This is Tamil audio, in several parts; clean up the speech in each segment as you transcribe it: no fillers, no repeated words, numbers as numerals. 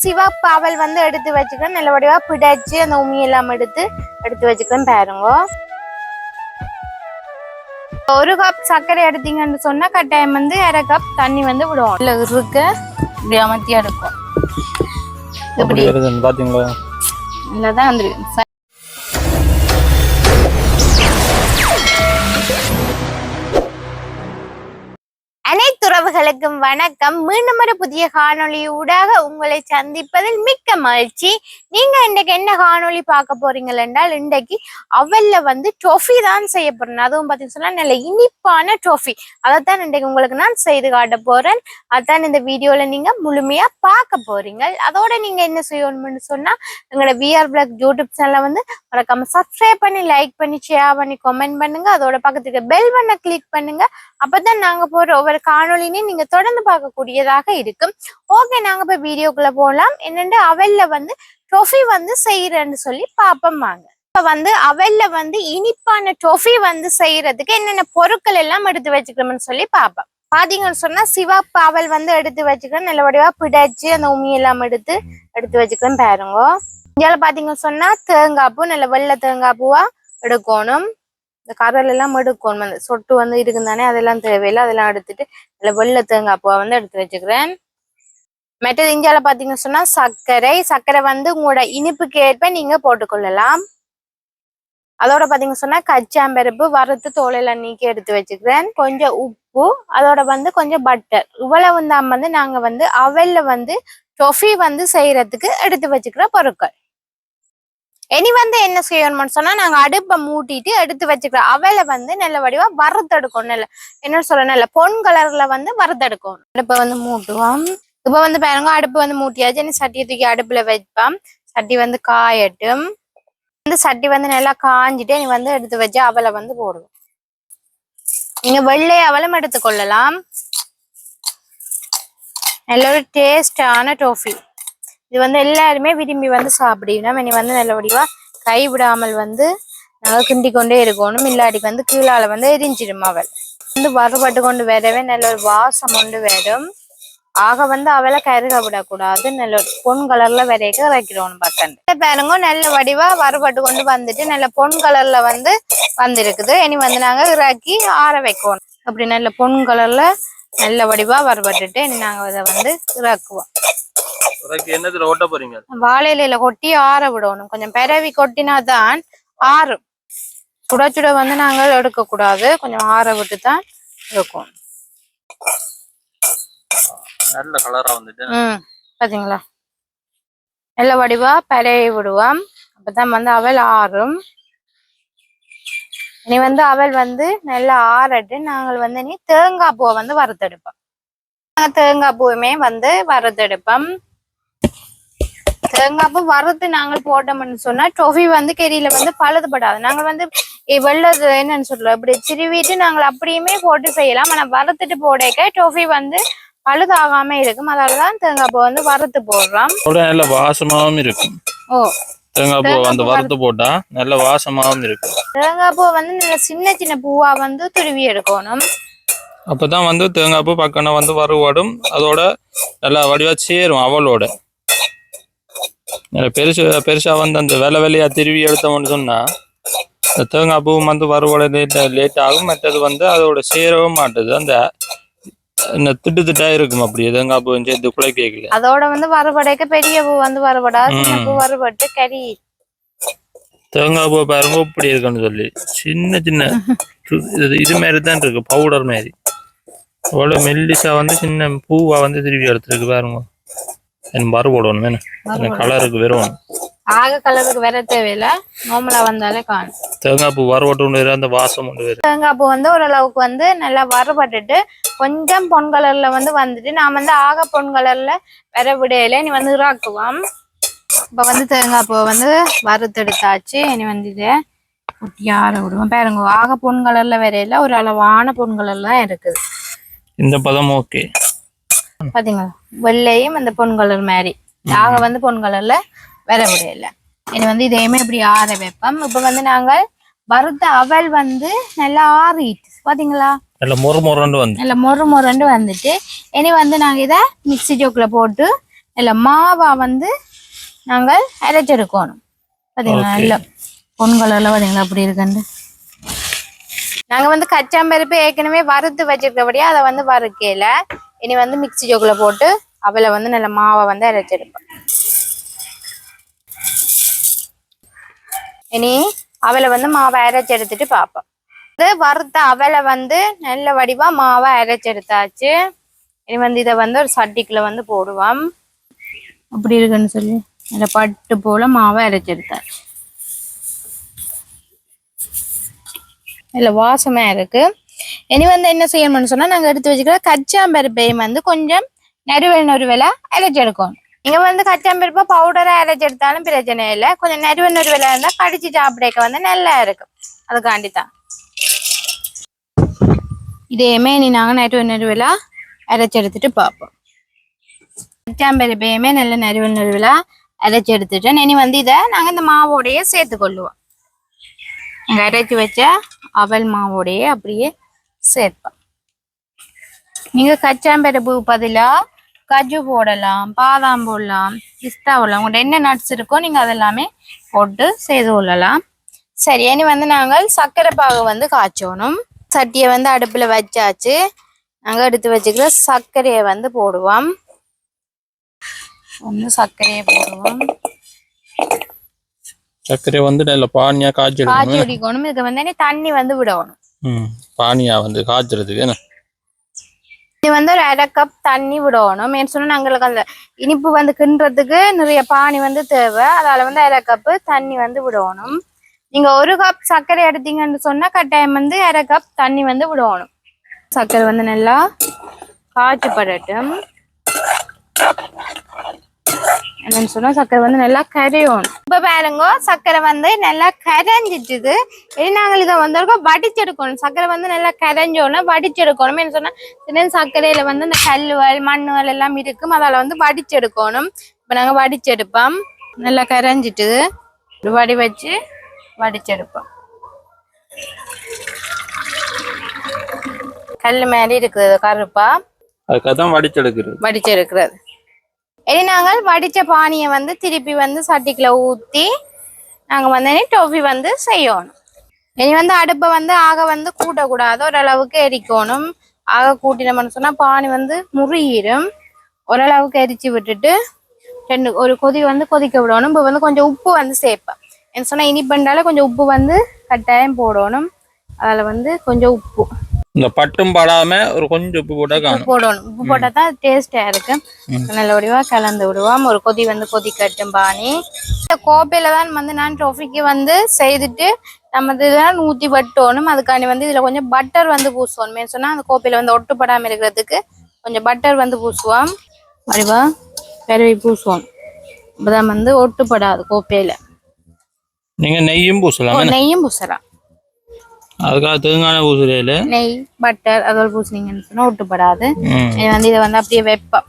சிவப்பு அவல் வந்து எடுத்து வச்சுக்கிறேன். நல்லபடியா பிடிச்சு அந்த உமி எல்லாம் எடுத்து வச்சுக்கிறேன். பாருங்க, 1 கப் சர்க்கரை எடுத்தீங்கன்னு சொன்னா கட்டாயம் வந்து 1/2 கப் தண்ணி வந்து விடுவோம். இல்ல இருக்க இப்படி அமர்த்தியா இருக்கும். இப்படி பாத்தீங்களா? இல்லதான் வந்துருக்கு. அனைத்துறவுகளுக்கும் வணக்கம். மீண்டும் ஒரு புதிய காணொளி ஊடாக உங்களை சந்திப்பதில் மிக்க மகிழ்ச்சி. நீங்க இன்றைக்கு என்ன காணொளி பார்க்க போறீங்கள் என்றால், இன்றைக்கு அவல்ல வந்து டொஃபி தான் செய்ய போறேன். அதுவும் பார்த்தீங்கன்னா நல்ல இனிப்பான டொஃபி. அதைத்தான் இன்றைக்கு உங்களுக்கு நான் செய்து காட்ட போறேன். அதான் இந்த வீடியோல நீங்க முழுமையா பார்க்க போறீங்க. அதோட நீங்க என்ன செய்யணும்னு சொன்னா, எங்களோட VR Vlog யூடியூப் சேனலை வந்து மறக்காம சப்ஸ்கிரைப் பண்ணி, லைக் பண்ணி, ஷேர் பண்ணி, கமெண்ட் பண்ணுங்க. அதோட பக்கத்துக்கு பெல் பட்டனை கிளிக் பண்ணுங்க. அப்பதான் நாங்க போற ஒவ்வொரு காணொளினையும் நீங்க தொடர்ந்து பார்க்கக்கூடியதாக இருக்கும். ஓகே, நாங்க போய் வீடியோக்குள்ள போகலாம். என்னென்று அவல்ல வந்து டொஃபி வந்து செய்யறேன்னு சொல்லி பாப்போம் வாங்க. இப்ப வந்து அவல்ல வந்து இனிப்பான டொஃபி வந்து செய்யறதுக்கு என்னென்ன பொருட்கள் எல்லாம் எடுத்து வச்சுக்கணும்னு சொல்லி பாப்போம். பாத்தீங்கன்னு சொன்னா சிவப்பு அவல் வந்து எடுத்து வச்சுக்கிறேன். நல்லபடியா பிடிச்சு அந்த உமி எல்லாம் எடுத்து வச்சுக்கிறேன். பாருங்க, இங்கால பாத்தீங்கன்னு சொன்னா தேங்காய் பூ, நல்ல வெள்ளை தேங்காய் பூவா எடுக்கணும். இந்த கரல் எல்லாம் எடுக்கணும். அந்த சொட்டு வந்து இருக்குந்தானே, அதெல்லாம் தேவையில்லை. அதெல்லாம் எடுத்துட்டு நல்ல வெள்ளை தேங்காய் பூவை வந்து எடுத்து வச்சுக்கிறேன். மற்றது இஞ்சால பாத்தீங்கன்னு சொன்னா சர்க்கரை வந்து உங்களோட இனிப்புக்கு ஏற்ப நீங்க போட்டுக்கொள்ளலாம். அதோட பாத்தீங்கன்னு சொன்னா கச்சாம்பருப்பு வறுத்து தோலெல்லாம் நீக்கி எடுத்து வச்சுக்கிறேன். கொஞ்சம் உப்பு, அதோட வந்து கொஞ்சம் பட்டர். இவ்வளவு தான் வந்து நாங்க வந்து அவல்ல வந்து டொஃபி வந்து செய்யறதுக்கு எடுத்து வச்சுக்கிற பொருட்கள். இனி வந்து என்ன செய்யணும்னு சொன்னா, நாங்க அடுப்பை மூட்டிட்டு எடுத்து வச்சுக்கிறோம். அவலை வந்து நல்ல வடிவா வறுத்தெடுக்கணும். நல்ல என்ன சொல்ல, நல்ல பொன் கலர்ல வந்து வறுத்தெடுக்கணும். அடுப்பை வந்து மூட்டுவோம். இப்ப வந்து பாருங்க, அடுப்பு வந்து மூட்டியாச்சு. இனி சட்டியை தூக்கி அடுப்புல வைப்போம். சட்டி வந்து காயட்டும். வந்து சட்டி வந்து நல்லா காஞ்சிட்டு நீ வந்து எடுத்து வச்சு அவலை வந்து போடுவோம். நீங்க வெள்ளை அவலம் எடுத்துக்கொள்ளலாம். நல்ல ஒரு டேஸ்டான டோஃபி. இது வந்து எல்லாருமே விரும்பி வந்து சாப்பிடணும். இனி வந்து நல்ல வடிவா கைவிடாமல் வந்து நாங்க கிண்டி கொண்டே இருக்கணும். இல்லாட்டிக்கு வந்து கீழால வந்து எரிஞ்சிடும். அவள் வந்து வறுபட்டு கொண்டு வரவே நல்ல ஒரு வாசம் கொண்டு வரும். ஆக வந்து அவளை கருக விடக்கூடாது. நல்ல ஒரு பொன் கலர்ல வரைக்கும் இறக்கிடணும். பக்கண்டு பாருங்க, நல்ல வடிவா வறுபட்டு கொண்டு வந்துட்டு நல்ல பொன் கலர்ல வந்து வந்திருக்குது. இனி வந்து நாங்க இறக்கி ஆற வைக்கணும். அப்படி நல்ல பொன் கலர்ல நல்ல வடிவா வறுபட்டுட்டு இனி நாங்க இதை வந்து இறக்குவோம். வாழையில கொட்டி ஆற விடணும். கொஞ்சம் பெரவி கொட்டினாதான் ஆறும். சுட வந்து நாங்கள் எடுக்க கூடாது. கொஞ்சம் ஆற விட்டு தான் இருக்கும். நல்ல கலரா வந்துட்டு பாத்தீங்களா, நல்ல வடிவா பெரவி விடுவோம். அப்பதான் வந்து அவல் ஆறும். இனி வந்து அவல் வந்து நல்லா ஆறட்டு நாங்கள் வந்து இனி தேங்காய் பூவை வந்து வறுத்தெடுப்போம். தேங்காய் பூவுமே வந்து வறுத்தெடுப்போம். தேங்காய் பூ வறுத்து நாங்கள் போட்டோம்னு சொன்னா டொஃபி வந்து கெரியில வந்து பழுதுபடாது. நாங்கள் வந்து வெள்ளது என்னன்னு சொல்றோம், இப்படி திருவிட்டு நாங்கள் அப்படியுமே போட்டு செய்யலாம். ஆனா வறுத்துட்டு போடக்க டொஃபி வந்து பழுதாகாம இருக்கும். அதனாலதான் தேங்காய் பூ வந்து வறுத்து போடுறோம். நல்ல வாசமாவும் இருக்கும். ஓ, தேங்காய் பூ வந்து வறுத்து போட்டா நல்ல வாசமாவும் இருக்கும். தேங்காய் பூ வந்து நல்ல சின்ன சின்ன பூவா வந்து துருவி எடுக்கணும். அப்பதான் வந்து தேங்காய் பூ பக்கம் வந்து வறுபடும். அதோட நல்லா வடிவா சேரும். அவளோட பெருசா வந்து அந்த வெள்ளையா திருவி எடுத்தோம்னு சொன்னா தேங்காய் பூ வந்து வறுவடை லேட் ஆகும். மற்றது வந்து அதோட சேரவும் மாட்டுது. அந்த திட்டா இருக்கும். அப்படியே தேங்காய் பூ சேர்த்து கூட கேட்கல. அதோட வந்து வறுபடைக்க பெரிய பூ வந்து வறுபடாது. சின்ன பூ வறுபட்டு கறி. தேங்காய் பூ பாருங்க இப்படி இருக்குன்னு சொல்லி சின்ன சின்ன இது மாதிரி தான் இருக்கு. பவுடர் மாதிரி அவ்வளவு மெல்லிசா வந்து சின்ன பூவா வந்து திருவி எடுத்துருக்கு. பாருங்க, வறுபடணும் வேணும். கலருக்கு வெறும் ஆக கலருக்கு வேற தேவையில்லை. நார்மலா வந்தாலே காணும். தேங்காய் பூ வறுபட்டு அந்த வாசம் உண்டு. தேங்காய் பூ வந்து ஓரளவுக்கு வந்து நல்லா வறுபட்டுட்டு கொஞ்சம் பொன் கலர்ல வந்து வந்துட்டு நான் வந்து ஆக பொன் கலர்ல வர விடையில நீ வந்து இறாக்குவோம். இப்ப வந்து தேங்காய் பூ வந்து வறுத்தெடுத்தாச்சு. இனி வந்து இதை குட்டி ஆற விடுவோம். பாருங்க, ஆக பொன் கலர்ல வரையில ஒரு அளவான பொன் கலர்ல தான் இருக்குது. இந்த பதம் ஓகே. பாத்தீங்களா, வெள்ளையும் அந்த பொன் கலர் மாதிரி. ஆக வந்து பொன் கலர்ல வர முடியல. இனி வந்து இதையுமே இப்படி ஆற வைப்போம். இப்ப வந்து நாங்கள் வறுத்த அவல் வந்து நல்லா ஆறிட்டு பாத்தீங்களா, நல்ல மொறு மொரண்டு வந்துட்டு இனி வந்து நாங்க இதை மிக்சி ஜோக்குல போட்டு இல்ல மாவா வந்து நாங்கள் அரைச்செடுக்கணும். பாத்தீங்களா நல்ல பொன் கலர்ல பாத்தீங்களா அப்படி இருக்குன்னு. நாங்க வந்து கச்சாம்பருப்பு ஏற்கனவே வறுத்து வச்சிருக்கபடியா அதை வந்து வறுக்கல. இனி வந்து மிக்ஸி ஜோக்குல போட்டு அவளை வந்து நல்ல மாவை வந்து அரைச்செடுப்பேன். இனி அவளை வந்து மாவை அரைச்செடுத்துட்டு பார்ப்போம். இது வறுத்த அவளை வந்து நல்ல வடிவா மாவை அரைச்செடுத்தாச்சு. இனி வந்து இதை வந்து ஒரு சட்டிக்குள்ள வந்து போடுவோம். அப்படி இருக்குன்னு சொல்லி நல்ல பட்டு போல மாவை அரைச்செடுத்தாச்சு. இல்ல வாசமா இருக்கு. இனி வந்து என்ன செய்யணும்னு சொன்னா நாங்க எடுத்து வச்சுக்கிற கச்சாம்பருப்பையும் வந்து கொஞ்சம் நறுவலா அரைச்செடுக்கணும். நீங்க வந்து கச்சாம்பருப்பை பவுடரா அரைச்செடுத்தாலும் பிரச்சனை இல்லை. கொஞ்சம் நறுவலா இருந்தா கடிச்சு சாப்பிடக்க வந்து நல்லா இருக்கும். அதுக்காண்டித்தான் இதையுமே இனி நாங்க நறுவலா அரைச்செடுத்துட்டு பார்ப்போம். கச்சாம்பருப்பையுமே நல்ல நறுவலா அரைச்செடுத்துட்டேன். இனி வந்து இதை நாங்க இந்த மாவோடையே சேர்த்து கொள்ளுவோம். நாங்க அரைச்சி வச்ச அவல் மாவோடையே அப்படியே சேர்ப்போம். நீங்க கச்சாம்பருப்பு பதிலா கஜு போடலாம், பாதாம் போடலாம், பிஸ்தா போடலாம். உங்கள்கிட்ட என்ன நட்ஸ் இருக்கோ நீங்க அதெல்லாமே போட்டு செய்து கொள்ளலாம். சரி, இனி வந்து நாங்கள் சர்க்கரை பாகு வந்து காய்ச்சணும். சட்டியை வந்து அடுப்புல வச்சாச்சு. நாங்க எடுத்து வச்சுக்கிற சர்க்கரையை வந்து போடுவோம். சர்க்கரையை போடுவோம். சர்க்கரை வந்து நல்ல பானியா காய்ச்சி குடிக்கணும். இதுக்கு வந்து தண்ணி வந்து விடணும். பானியா வந்து காய்ச்சறதுக்கு இது வந்து ஒரு 1/2 கப் தண்ணி விடணும். ஏன்னு சொன்னா நாங்களுக்கு அந்த இனிப்பு வந்து கிண்டுறதுக்கு நிறைய பானி வந்து தேவை. அதால வந்து 1/2 கப் தண்ணி வந்து விடணும். நீங்க 1 கப் சர்க்கரை எடுத்தீங்கன்னு சொன்னா கட்டாயம் வந்து 1/2 கப் தண்ணி வந்து விடணும். சர்க்கரை வந்து நல்லா காய்ச்சப்படட்டும். என்னன்னு சொன்னா சர்க்கரை வந்து நல்லா கரையணும். இப்ப பாருங்க சர்க்கரை வந்து நல்லா கரைஞ்சிட்டுது. நாங்கள் இதை வந்து வடிச்செடுக்கணும். சர்க்கரை வந்து நல்லா கரைஞ்சோன்னா வடிச்செடுக்கணும். என்ன சொன்னா சர்க்கரையில வந்து இந்த கல்லுவல் மண்ணுவல் எல்லாம் இருக்கும். அதால வந்து வடிச்செடுக்கணும். இப்ப நாங்க வடிச்செடுப்போம். நல்லா கரைஞ்சிட்டு வடி வச்சு வடிச்செடுப்போம். கல்லு மாதிரி இருக்குது கருப்பா, அதுக்காக வடிச்செடுக்கிறது. இனி நாங்கள் வடிச்ச பானியை வந்து திருப்பி வந்து சட்டிக்குள்ள ஊத்தி நாங்க வந்து டோஃபி வந்து செய்யணும். இனி வந்து அடுப்பை வந்து ஆக வந்து கூட்டக்கூடாது, ஓரளவுக்கு எரிக்கணும். ஆக கூட்டினோம்னு சொன்னா பானி வந்து முறியிடும். ஓரளவுக்கு எரிச்சு விட்டுட்டு ஒரு கொதி வந்து கொதிக்க விடணும். இப்போ வந்து கொஞ்சம் உப்பு வந்து சேர்ப்பேன். என்ன சொன்னா இனிப்பண்டால கொஞ்சம் உப்பு வந்து கட்டாயம் போடணும். அதுல வந்து கொஞ்சம் உப்பு, இந்த பட்டும் படாம ஒரு கொஞ்சம் உப்பு போடணும். உப்பு போட்டா தான் டேஸ்டா இருக்கு. நல்ல வடிவா கலந்து விடுவோம். ஒரு கொதி வந்து கொதிக்கட்டும் பானி. இந்த கோப்பையில தான் வந்து நான் டோஃபிக்கு வந்து செய்துட்டு நம்ம இதெல்லாம் ஊத்தி வட்டணும். அதுக்காண்டி வந்து இதுல கொஞ்சம் பட்டர் வந்து பூசுவோம். சொன்னா அந்த கோப்பையில வந்து ஒட்டுப்படாம இருக்கிறதுக்கு கொஞ்சம் பட்டர் வந்து பூசுவோம். வடிவா பெருவி பூசுவோம். அப்பதான் வந்து ஒட்டுப்படாது கோப்பையில. நீங்க நெய்யும் பூசலாம். நெய்யும் பூசலாம். அதுக்காக தேங்காய் பூசுறையில நெய் பட்டர் அதோட பூசினீங்கன்னு சொன்னா ஒட்டுப்படாது. வந்து இதை வந்து அப்படியே வைப்போம்.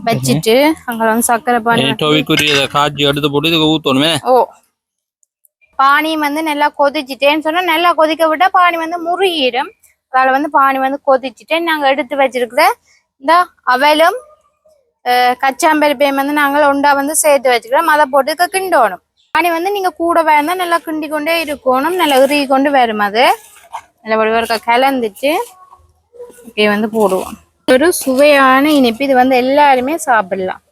வச்சுட்டு அங்க வந்து சர்க்கரை பானி காய்ச்சி எடுத்து போட்டு இதுக்கு ஊத்தணுமே. பானி வந்து நல்லா கொதிச்சுட்டேன்னு சொன்னா நல்லா கொதிக்க விட்டா பானி வந்து முறியிடும். அதனால வந்து பானி வந்து கொதிச்சுட்டே நாங்க எடுத்து வச்சிருக்கிற இந்த அவலும் கச்சாம்பருப்பையும் வந்து நாங்கள் ஒண்டா வந்து சேர்த்து வச்சுக்கிறோம். அதை போட்டு கிண்டணும். பானி வந்து நீங்க கூட வேணா நல்லா கிண்டி கொண்டே இருக்கணும். நல்லா இறுகி கொண்டு வரும். அது நல்ல வடிவா கலந்துச்சு இப்படியே வந்து போடுவோம். ஒரு சுவையான இனிப்பு. இது வந்து எல்லாருமே சாப்பிடலாம்.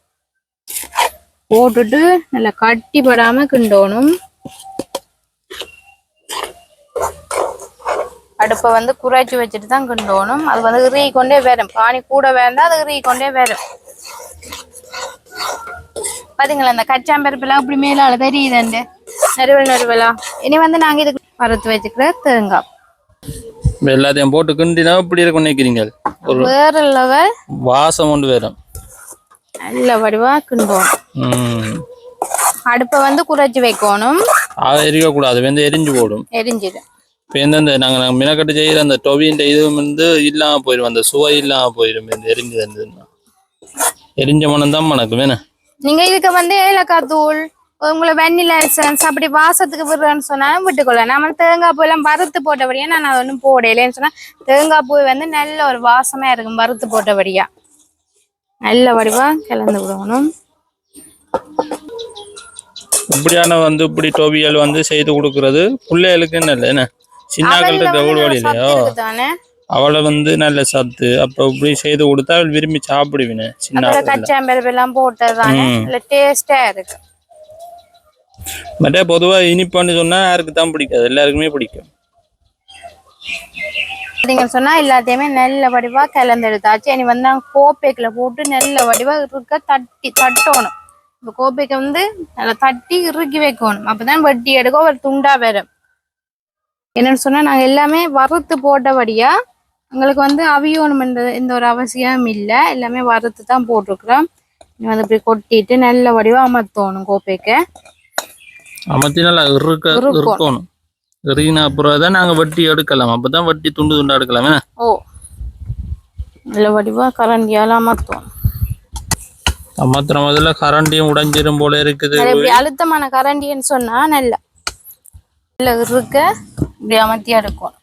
போட்டுட்டு நல்லா கட்டிப்படாம கிண்டணும். அடுப்பை வந்து குறைச்சி வச்சுட்டு தான் கிண்டணும். அது வந்து இறுகி கொண்டே வரும். பானி கூட வேண்டாம், அது இறுகி கொண்டே வரும். பாத்தீங்களா இந்த கச்சாம்பருப்புலாம் இப்படி மேலால தெரியுதுண்டு நறுவலா. இனி வந்து நாங்க இதுக்கு வறுத்து வச்சுக்கிற தேங்காய் எல்லாத்தையும் போட்டு கிண்டினா இப்படி இருக்கும் நினைக்கிறீங்க. ஒரு வேற லெவல் வாசம் கொண்டு வரும். நல்ல வடிவா கிண்டுவோம். அடுப்பை வந்து குறைச்சி வைக்கணும். எரிக்க கூடாது, வந்து எரிஞ்சு போடும். எரிஞ்சிடும். இப்போ எந்த நாங்க மினக்கட்டு செய்யற அந்த டொவின்ற இது வந்து இல்லாம போயிடும். அந்த சுவை இல்லாம போயிடும். இந்த எரிஞ்சு இருந்ததுன்னா எரிஞ்ச மனம் தான் மணக்கும். வேணா நீங்க இதுக்கு வந்து ஏலக்காய் தூள், உங்களை வெண்ணிலா எசன்ஸ் அப்படி வாசத்துக்கு விடுறேன்னு சொன்னாலும் விட்டுக்கொள்ளலாம். நம்ம தேங்காய் பூ எல்லாம் வறுத்து போட்டபடியா நான் அதை ஒன்றும் போடலைன்னு சொன்னா தேங்காய் பூ வந்து நல்ல ஒரு வாசமா இருக்கும் வறுத்து போட்டபடியா. நல்ல வடிவா கலந்து விடணும். இப்படியான வந்து இப்படி டோபியல் வந்து செய்து கொடுக்கறது பிள்ளைகளுக்கு நல்ல என்ன சின்னாக்கள் இருக்க எவ்வளோ வழியிலையோ அவளை வந்து நல்ல சத்து அப்போ இப்படி செய்து கொடுத்தா அவள் விரும்பி சாப்பிடுவினேன். சின்ன கச்சாம்பருப்பு எல்லாம் போட்டதானே டேஸ்டா இருக்கு. மற்ற பொதுவா இனிப்பான்னு சொன்னா யாருக்கு தான் பிடிக்காது, எல்லாருக்குமே பிடிக்கும். நீங்க சொன்னா எல்லாத்தையுமே நல்ல வடிவா கலந்தெடுத்தாச்சு. இனி வந்து கோப்பைக்குள்ள போட்டு நல்ல வடிவா இருக்க தட்டணும். இந்த கோப்பைக்கு வந்து நல்லா தட்டி இறுக்கி வைக்கணும். அப்பதான் வட்டி எடுக்க ஒரு துண்டா வரும். என்னன்னு சொன்னா நாங்க எல்லாமே வறுத்து போட்டபடியா எங்களுக்கு வந்து அவியணும் எந்த ஒரு அவசியம் இல்லை. எல்லாமே வறுத்து தான் போட்டிருக்கிறோம். வந்து இப்படி கொட்டிட்டு நல்ல வடிவா அமர்த்தணும். கோப்பைக்கு அமர்த்தி நல்லா இருக்கணும். இறுகின அப்புறம் தான் நாங்க வட்டி எடுக்கலாம். அப்பதான் வட்டி துண்டு துண்டா எடுக்கலாமே. ஓ நல்ல வடிவா கரண்டியால அமர்த்தணும். அமர்த்துற முதல்ல கரண்டியும் உடைஞ்சிரும் போல இருக்குது. இப்படி அழுத்தமான கரண்டின்னு சொன்னா நல்லா இருக்க இப்படி அமர்த்தி எடுக்கும்.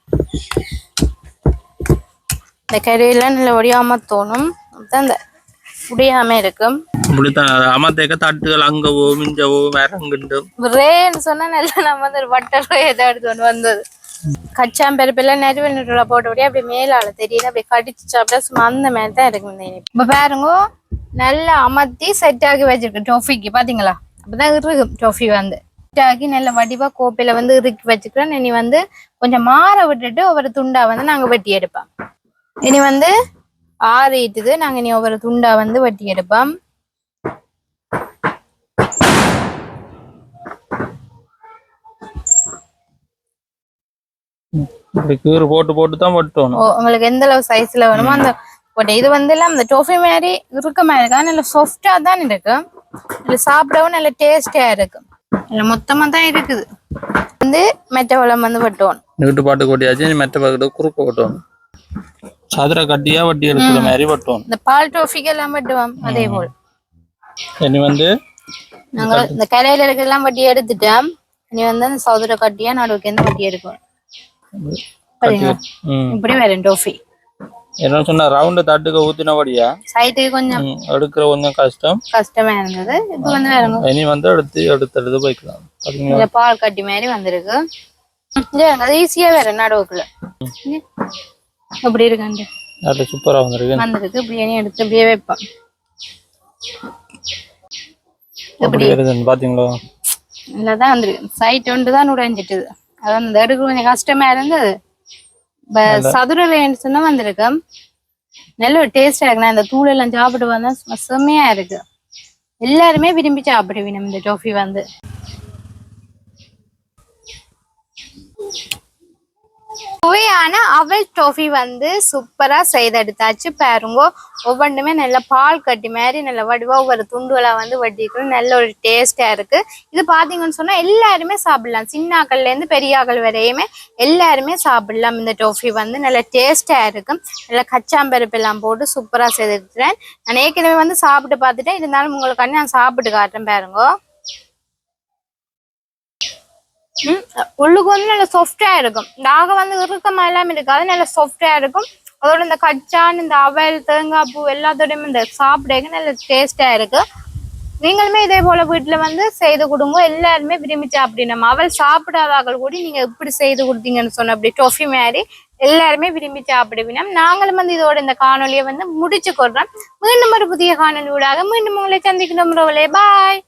இந்த கரையில நல்ல வடிவா அமர்த்தணும். அப்பதான் இந்த உடையாம இருக்கும். இப்படித்தான் அமர்த்தேக்க தட்டுகள் அங்கவோ மிஞ்சவோ வேற ரேன்னு சொன்னா நல்லா நம்ம வந்து ஒரு வட்டரோ ஏதோ எடுத்து வந்தது. கச்சாம்பருப்பெல்லாம் நெருவ போட்டபடியே அப்படி மேலால தெரியுது. அப்படி கடிச்சு சாப்பிட்டா சும்மா அந்த மாதிரி தான் இருக்கு. இப்ப பாருங்க நல்லா அமர்த்தி செட் ஆகி வச்சிருக்கு டோஃபிக்கு. பாத்தீங்களா? அப்பதான் இருக்கு டோஃபி வந்து செட் ஆகி நல்ல வடிவா கோப்பையில வந்து இறுக்கி வச்சுக்கிறோம். இனி வந்து கொஞ்சம் மாற விட்டுட்டு ஒவ்வொரு துண்டா வந்து நாங்க வெட்டி எடுப்போம். இனி வந்து ஆறிட்டுது. நாங்க இனி ஒவ்வொரு துண்டா வந்து வெட்டி எடுப்போம். கீறு போட்டு போட்டு தான் வெட்டணும். உங்களுக்கு எந்த அளவு சைஸ்ல வேணுமோ அந்த போட்டு. இது வந்து எல்லாம் இந்த டோஃபி மாதிரி இருக்க மாதிரி இருக்கா, நல்ல சாஃப்டா தான் இருக்கு. இது சாப்பிடவும் நல்ல டேஸ்டா இருக்கு. மொத்தமா தான் இருக்குது. வந்து மெட்ட வளம் வந்து வெட்டுவோம். நீட்டு பாட்டு கொட்டியாச்சு. மெட்ட பாட்டு குறுக்க வெட்டுவோம். சதுர கட்டியா வட்டி எடுக்கிற மாதிரி வெட்டுவோம். இந்த பால் டோஃபிக்கு எல்லாம் வெட்டுவோம் அதே போல். இனி வந்து நாங்க இந்த கரையில இருக்கலாம் வட்டி எடுத்துட்டோம். இனி வந்து அந்த சதுர கட்டியா நடுவுக்கு எந்த வட்டி எடுக்கும். இப்படி வேற டோஃபி என்ன சொன்னா ரவுண்ட் தட்டுக்கு ஊத்தினபடியா சைட்டுக்கு கொஞ்சம் எடுக்கிற கொஞ்சம் கஷ்டமா இருந்தது. இப்போ வந்து இனி வந்து எடுத்து போய்க்கலாம். இந்த பால் கட்டி மாதிரி வந்திருக்கு. அது ஈஸியா வேற நடுவுக்குள்ள அப்படி இருக்கு. சூப்பரா வந்திருக்கு. இப்படி எடுத்து அப்படியே வைப்போம். எப்படி இருக்குன்னு பாத்தீங்களா? இல்லதான் வந்துருக்கு. சைட் ஒன்று தான் உடைஞ்சிட்டுது. அதான் இந்த எடுக்க கொஞ்சம் கஷ்டமா இருந்தது. சதுரவேன்னு சொன்னா வந்திருக்கு. நல்ல ஒரு டேஸ்டா இருக்கு. நான் இந்த தூள் எல்லாம் சாப்பிட்டு வந்தா செம்மையா இருக்கு. எல்லாருமே விரும்பி சாப்பிடுவீங்க இந்த டோஃபி வந்து. சுவையான அவல் டோஃபி வந்து சூப்பரா செய்தெடுத்தாச்சு. பாருங்க ஒவ்வொன்றுமே நல்ல பால் கட்டி மாதிரி நல்ல வடிவா ஒவ்வொரு துண்டுகளா வந்து வட்டிக்கணும். நல்ல ஒரு டேஸ்டா இருக்கு. இது பாத்தீங்கன்னு சொன்னா எல்லாருமே சாப்பிடலாம். சின்னாக்கள்ல இருந்து பெரியாக்கள் வரையுமே எல்லாருமே சாப்பிடலாம். இந்த டோஃபி வந்து நல்ல டேஸ்டா இருக்கு. நல்ல கச்சாம்பருப்பு எல்லாம் போட்டு சூப்பரா செய்தெடுத்துறேன். நான் ஏற்கனவே வந்து சாப்பிட்டு பார்த்துட்டேன். இருந்தாலும் உங்களுக்கு நான் சாப்பிட்டு காட்டுறேன். பாருங்க உள்ளுக்கு வந்து நல்ல சாஃப்டா இருக்கும். நாக வந்து இறுக்கமா எல்லாம் இருக்காது. நல்ல சாஃப்டா இருக்கும். அதோட இந்த கச்சான் இந்த அவல் தேங்காய் பூ எல்லாத்தோடையுமே இந்த சாப்பிட நல்ல டேஸ்டா இருக்கு. நீங்களுமே இதே போல வீட்டுல வந்து செய்து கொடுங்க. எல்லாருமே விரும்பி சாப்பிடணும். அவல் சாப்பிடாதாக்கள் கூட நீங்க எப்படி செய்து கொடுத்தீங்கன்னு சொன்ன அப்படி டோஃபி மாதிரி எல்லாருமே விரும்பி சாப்பிடுவீங்க. நாங்களும் வந்து இதோட இந்த காணொலியை வந்து முடிச்சு கொள்றோம். மீண்டும் ஒரு புதிய காணொலி ஊடாக மீண்டும் உங்களை சந்திக்கணும். பாய்.